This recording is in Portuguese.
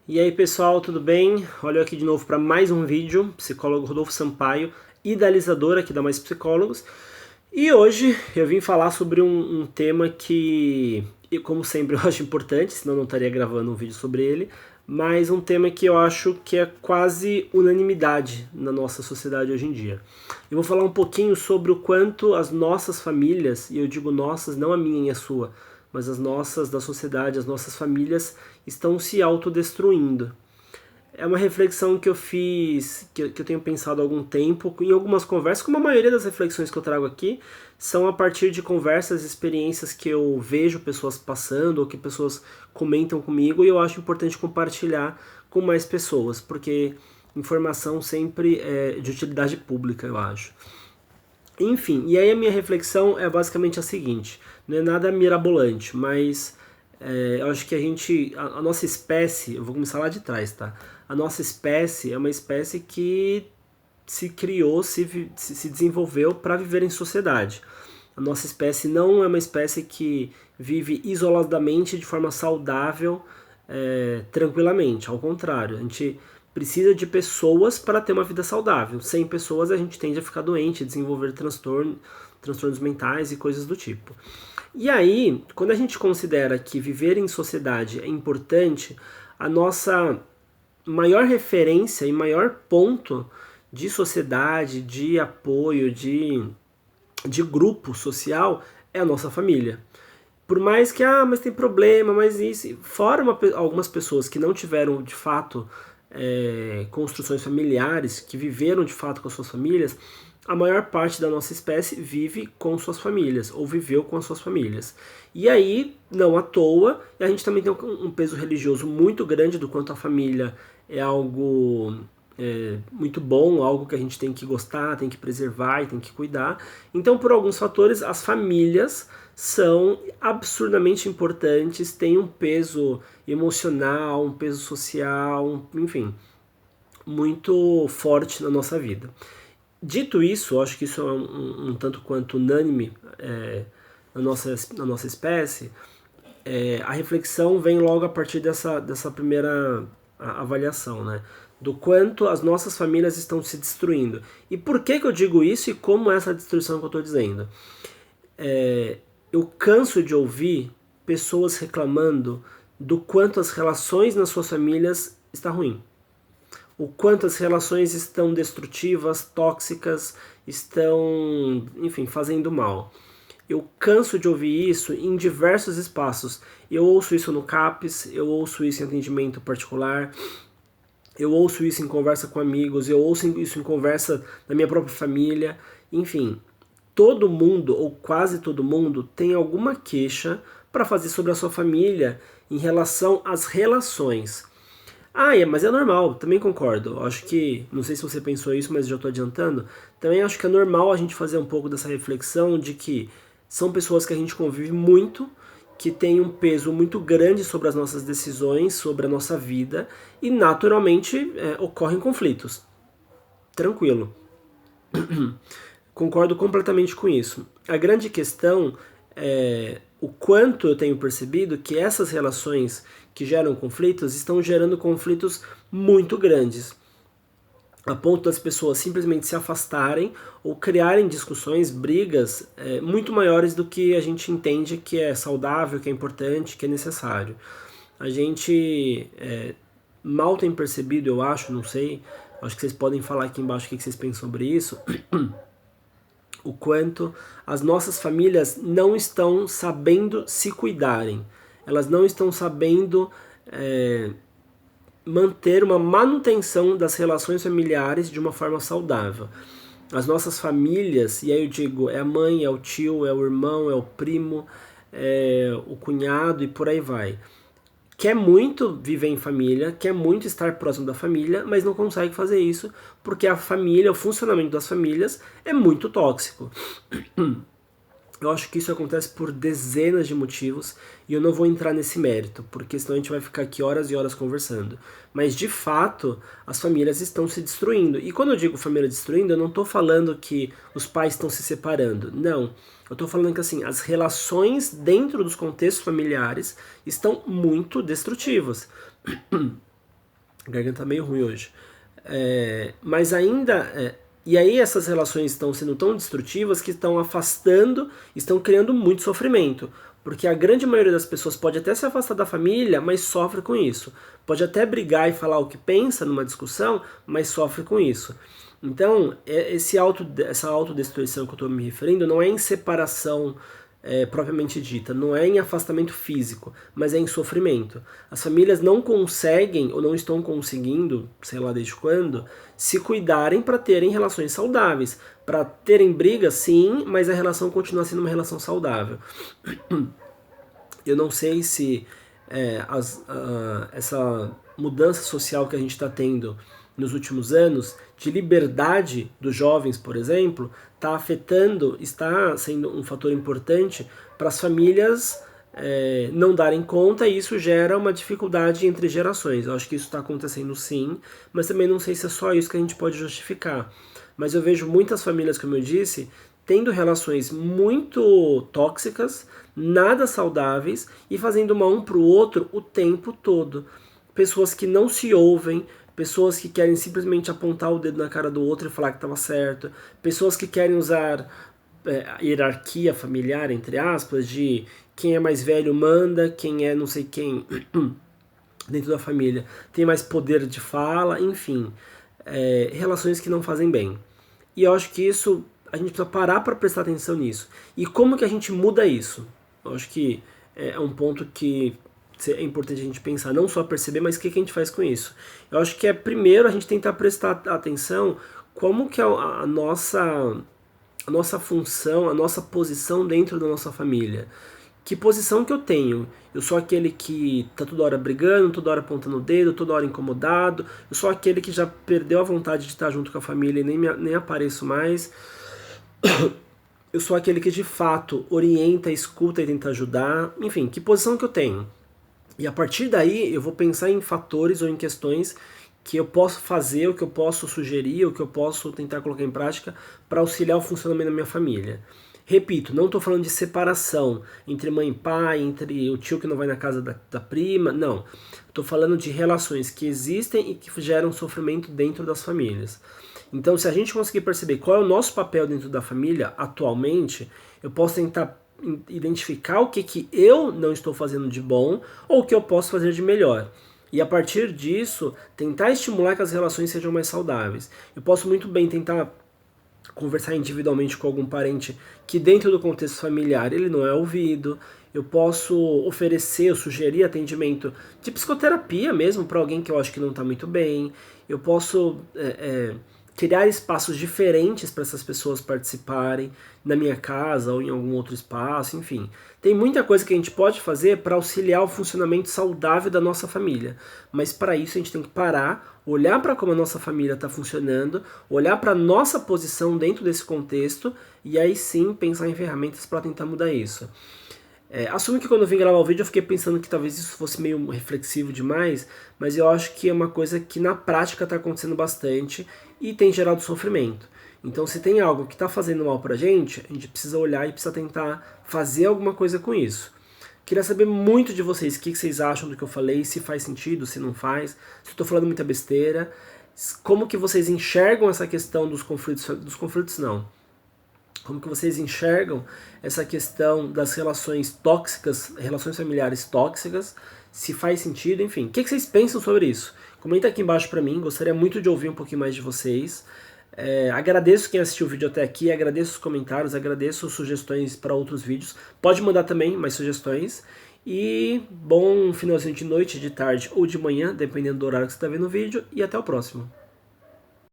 E aí pessoal, tudo bem? Olha eu aqui de novo para mais um vídeo, psicólogo Rodolfo Sampaio, idealizador aqui da Mais Psicólogos. E hoje eu vim falar sobre um tema que, como sempre, eu acho importante, senão eu não estaria gravando um vídeo sobre ele, mas um tema que eu acho que é quase unanimidade na nossa sociedade hoje em dia. Eu vou falar um pouquinho sobre o quanto as nossas famílias, e eu digo nossas, não a minha e a sua, mas as nossas, da sociedade, as nossas famílias estão se autodestruindo. É uma reflexão que eu fiz, que eu tenho pensado há algum tempo, em algumas conversas, como a maioria das reflexões que eu trago aqui, são a partir de conversas, experiências que eu vejo pessoas passando, ou que pessoas comentam comigo, e eu acho importante compartilhar com mais pessoas, porque informação sempre é de utilidade pública, eu acho. Enfim, e aí a minha reflexão é basicamente a seguinte, não é nada mirabolante, mas eu acho que a nossa espécie, eu vou começar lá de trás, tá? A nossa espécie é uma espécie que se criou, se desenvolveu para viver em sociedade. A nossa espécie não é uma espécie que vive isoladamente de forma saudável, tranquilamente. Ao contrário, a gente precisa de pessoas para ter uma vida saudável. Sem pessoas a gente tende a ficar doente, desenvolver transtornos mentais e coisas do tipo. E aí, quando a gente considera que viver em sociedade é importante, a nossa maior referência e maior ponto de sociedade, de apoio, de grupo social é a nossa família. Por mais que, mas tem problema, mas isso. Fora algumas pessoas que não tiveram de fato construções familiares, que viveram de fato com as suas famílias, a maior parte da nossa espécie vive com suas famílias, ou viveu com as suas famílias. E aí, não à toa, a gente também tem um peso religioso muito grande do quanto a família é algo muito bom, algo que a gente tem que gostar, tem que preservar e tem que cuidar. Então, por alguns fatores, as famílias são absurdamente importantes, têm um peso emocional, um peso social, enfim, muito forte na nossa vida. Dito isso, acho que isso é um tanto quanto unânime na nossa espécie. A reflexão vem logo a partir dessa primeira avaliação, né? Do quanto as nossas famílias estão se destruindo. E por que eu digo isso e como é essa destruição que eu estou dizendo? Eu canso de ouvir pessoas reclamando do quanto as relações nas suas famílias estão ruins. O quanto as relações estão destrutivas, tóxicas, estão, enfim, fazendo mal. Eu canso de ouvir isso em diversos espaços. Eu ouço isso no CAPS, eu ouço isso em atendimento particular, eu ouço isso em conversa com amigos, eu ouço isso em conversa na minha própria família. Enfim, todo mundo, ou quase todo mundo, tem alguma queixa para fazer sobre a sua família em relação às relações. Mas é normal, também concordo. Acho que, não sei se você pensou isso, mas já estou adiantando. Também acho que é normal a gente fazer um pouco dessa reflexão de que são pessoas que a gente convive muito, que tem um peso muito grande sobre as nossas decisões, sobre a nossa vida, e naturalmente ocorrem conflitos. Tranquilo. Concordo completamente com isso. A grande questão é o quanto eu tenho percebido que essas relações que geram conflitos estão gerando conflitos muito grandes, a ponto das pessoas simplesmente se afastarem ou criarem discussões, brigas muito maiores do que a gente entende que é saudável, que é importante, que é necessário. A gente mal tem percebido, eu acho, não sei, acho que vocês podem falar aqui embaixo o que vocês pensam sobre isso, o quanto as nossas famílias não estão sabendo se cuidarem, elas não estão sabendo manter uma manutenção das relações familiares de uma forma saudável. As nossas famílias, e aí eu digo, é a mãe, é o tio, é o irmão, é o primo, é o cunhado e por aí vai. Quer muito viver em família, quer muito estar próximo da família, mas não consegue fazer isso porque a família, o funcionamento das famílias é muito tóxico. Eu acho que isso acontece por dezenas de motivos e eu não vou entrar nesse mérito, porque senão a gente vai ficar aqui horas e horas conversando. Mas de fato, as famílias estão se destruindo. E quando eu digo família destruindo, eu não estou falando que os pais estão se separando. Não. Eu estou falando que assim, as relações dentro dos contextos familiares estão muito destrutivas. A garganta tá meio ruim hoje. Mas ainda... e aí essas relações estão sendo tão destrutivas que estão afastando, estão criando muito sofrimento. Porque a grande maioria das pessoas pode até se afastar da família, mas sofre com isso. Pode até brigar e falar o que pensa numa discussão, mas sofre com isso. Então, essa autodestruição que eu estou me referindo não é em separação propriamente dita, não é em afastamento físico, mas é em sofrimento. As famílias não conseguem ou não estão conseguindo, sei lá desde quando, se cuidarem para terem relações saudáveis. Para terem brigas, sim, mas a relação continua sendo uma relação saudável. Eu não sei se essa mudança social que a gente está tendo nos últimos anos, de liberdade dos jovens, por exemplo, está sendo um fator importante para as famílias não darem conta, e isso gera uma dificuldade entre gerações. Eu acho que isso está acontecendo sim, mas também não sei se é só isso que a gente pode justificar. Mas eu vejo muitas famílias, como eu disse, tendo relações muito tóxicas, nada saudáveis, e fazendo mal um para o outro o tempo todo. Pessoas que não se ouvem, pessoas que querem simplesmente apontar o dedo na cara do outro e falar que estava certo, pessoas que querem usar a hierarquia familiar, entre aspas, de quem é mais velho manda, quem é não sei quem dentro da família tem mais poder de fala, enfim, relações que não fazem bem. E eu acho que isso, a gente precisa parar para prestar atenção nisso. E como que a gente muda isso? Eu acho que é um ponto que é importante a gente pensar, não só perceber, mas o que a gente faz com isso. Eu acho que primeiro a gente tentar prestar atenção como que a nossa função, a nossa posição dentro da nossa família. Que posição que eu tenho? Eu sou aquele que tá toda hora brigando, toda hora apontando o dedo, toda hora incomodado. Eu sou aquele que já perdeu a vontade de estar junto com a família e nem apareço mais. Eu sou aquele que de fato orienta, escuta e tenta ajudar. Enfim, que posição que eu tenho? E a partir daí eu vou pensar em fatores ou em questões que eu posso fazer, o que eu posso sugerir, o que eu posso tentar colocar em prática para auxiliar o funcionamento da minha família. Repito, não estou falando de separação entre mãe e pai, entre o tio que não vai na casa da prima, não. Estou falando de relações que existem e que geram sofrimento dentro das famílias. Então, se a gente conseguir perceber qual é o nosso papel dentro da família atualmente, eu posso tentar identificar o que eu não estou fazendo de bom ou o que eu posso fazer de melhor. E a partir disso, tentar estimular que as relações sejam mais saudáveis. Eu posso muito bem tentar conversar individualmente com algum parente que dentro do contexto familiar ele não é ouvido. Eu posso oferecer, eu sugerir atendimento de psicoterapia mesmo para alguém que eu acho que não está muito bem. Eu posso criar espaços diferentes para essas pessoas participarem na minha casa ou em algum outro espaço, enfim. Tem muita coisa que a gente pode fazer para auxiliar o funcionamento saudável da nossa família, mas para isso a gente tem que parar, olhar para como a nossa família está funcionando, olhar para a nossa posição dentro desse contexto e aí sim pensar em ferramentas para tentar mudar isso. Assumo que quando eu vim gravar o vídeo eu fiquei pensando que talvez isso fosse meio reflexivo demais, mas eu acho que é uma coisa que na prática está acontecendo bastante e tem gerado sofrimento. Então se tem algo que está fazendo mal pra gente precisa olhar e precisa tentar fazer alguma coisa com isso. Queria saber muito de vocês, o que vocês acham do que eu falei, se faz sentido, se não faz, se eu estou falando muita besteira, como que vocês enxergam essa questão dos conflitos não. Como que vocês enxergam essa questão das relações tóxicas, relações familiares tóxicas, se faz sentido, enfim. O que vocês pensam sobre isso? Comenta aqui embaixo pra mim, gostaria muito de ouvir um pouquinho mais de vocês. Agradeço quem assistiu o vídeo até aqui, agradeço os comentários, agradeço sugestões para outros vídeos. Pode mandar também mais sugestões. E bom finalzinho de noite, de tarde ou de manhã, dependendo do horário que você está vendo o vídeo. E até o próximo.